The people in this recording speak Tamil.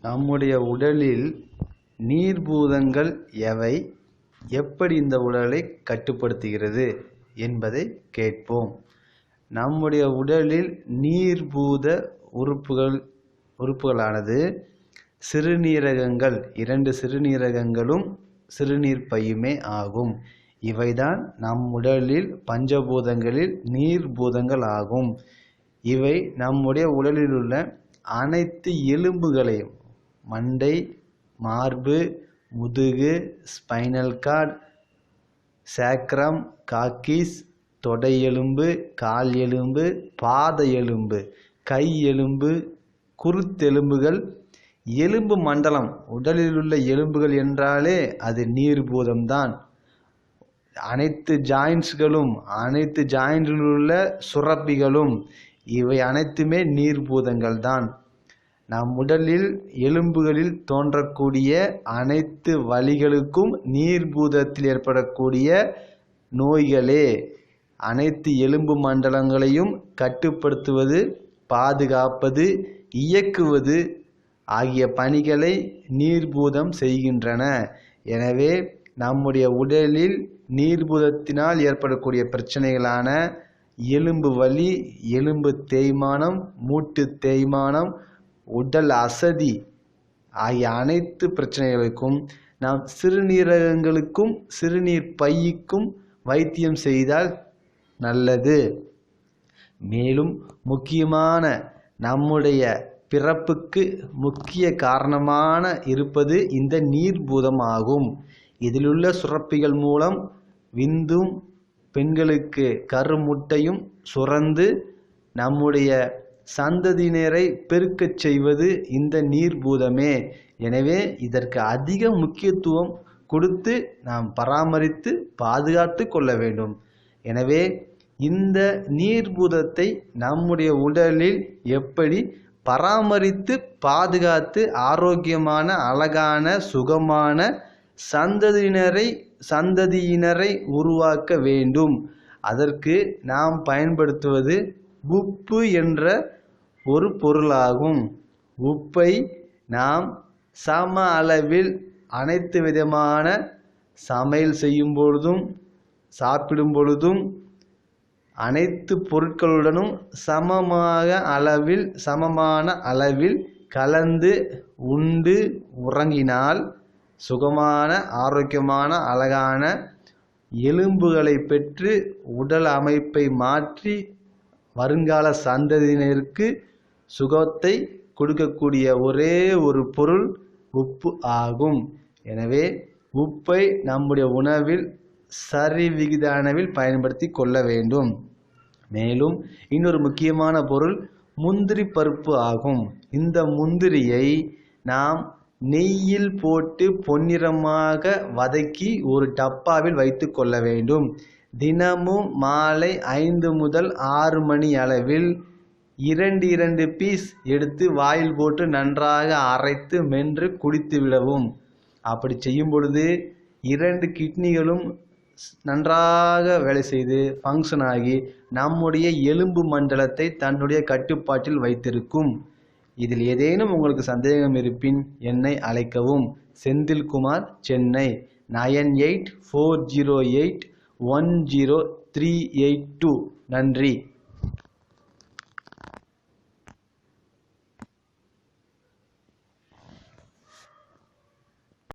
நம்முடைய உடலில் நீர்பூதங்கள் எவை, எப்படி இந்த உடலை கட்டுப்படுத்துகிறது என்பதை கேட்போம். நம்முடைய உடலில் நீர்பூத உறுப்புகளானது சிறுநீரகங்கள், 2 சிறுநீரகங்களும் சிறுநீர் பையுமே ஆகும். இவைதான் நம் உடலில் பஞ்சபூதங்களில் நீர்பூதங்கள் ஆகும். இவை நம்முடைய உடலில் உள்ள அனைத்து எலும்புகளையும், மண்டை, மார்பு, முதுகு, ஸ்பைனல் கார்டு, சேக்ரம், காக்கீஸ், தொடை எலும்பு, கால் எலும்பு, பாத எலும்பு, கை எலும்பு, குருத்தெலும்புகள், எலும்பு மண்டலம். உடலில் உள்ள எலும்புகள் என்றாலே அது நீர்பூதம்தான். அனைத்து ஜாயின்ட்ஸ்களும், அனைத்து ஜாயின்டில் உள்ள சுரப்பிகளும், இவை அனைத்துமே நீர்பூதங்கள் தான். நம் உடலில் எலும்புகளில் தோன்றக்கூடிய அனைத்து வலிகளுக்கும் நீர்பூதத்தில் ஏற்படக்கூடிய நோய்களே. அனைத்து எலும்பு மண்டலங்களையும் கட்டுப்படுத்துவது, பாதுகாப்பது, இயக்குவது ஆகிய பணிகளை நீர்பூதம் செய்கின்றன. எனவே நம்முடைய உடலில் நீர்பூதத்தினால் ஏற்படக்கூடிய பிரச்சனைகளான எலும்பு வலி, எலும்பு தேய்மானம், மூட்டு தேய்மானம், உடல் அசதி ஆகிய அனைத்து பிரச்சனைகளுக்கும் நாம் சிறுநீரகங்களுக்கும் சிறுநீர் பைக்கும் வைத்தியம் செய்தால் நல்லது. மேலும் முக்கியமான நம்முடைய பிறப்புக்கு முக்கிய காரணமான இருப்பது இந்த நீர்பூதம் ஆகும். இதிலுள்ள சுரப்பிகள் மூலம் விந்தும் பெண்களுக்கு கருமுட்டையும் சுரந்து நம்முடைய சந்ததியினரை பெருக்கச் செய்வது இந்த நீர்பூதமே. எனவே இதற்கு அதிக முக்கியத்துவம் கொடுத்து நாம் பராமரித்து பாதுகாத்து கொள்ள வேண்டும். எனவே இந்த நீர்பூதத்தை நம்முடைய உடலில் எப்படி பராமரித்து பாதுகாத்து ஆரோக்கியமான, அழகான, சுகமான சந்ததியினரை உருவாக்க வேண்டும். அதற்கு நாம் பயன்படுத்துவது உப்பு என்ற ஒரு பொருளாகும். உப்பை நாம் சம அளவில் அனைத்து விதமான சமையல் செய்யும் பொழுதும், சாப்பிடும் பொழுதும், அனைத்து பொருட்களுடனும் சமமான அளவில் கலந்து உண்டு உறங்கினால் சுகமான, ஆரோக்கியமான, அழகான எலும்புகளை பெற்று உடல் அமைப்பை மாற்றி வருங்கால சந்ததியினருக்கு சுகத்தை கொடுக்கக்கூடிய ஒரே ஒரு பொருள் உப்பு ஆகும். எனவே உப்பை நம்முடைய உணவில் சரிவிகித அளவில் பயன்படுத்தி கொள்ள வேண்டும். மேலும் இன்னொரு முக்கியமான பொருள் முந்திரி பருப்பு ஆகும். இந்த முந்திரியை நாம் நெய்யில் போட்டு பொன்னிறமாக வதக்கி ஒரு டப்பாவில் வைத்து கொள்ள வேண்டும். தினமும் மாலை 5 முதல் 6 மணி அளவில் 2 பீஸ் எடுத்து வாயில் போட்டு நன்றாக அரைத்து மென்று குடித்து விடவும். அப்படி செய்யும் பொழுது 2 கிட்னிகளும் நன்றாக வேலை செய்து ஃபங்க்ஷன் ஆகி நம்முடைய எலும்பு மண்டலத்தை தன்னுடைய கட்டுப்பாட்டில் வைத்திருக்கும். இதில் ஏதேனும் உங்களுக்கு சந்தேகம் இருப்பின் என்னை அழைக்கவும். செந்தில்குமார், சென்னை 9840810382. நன்றி.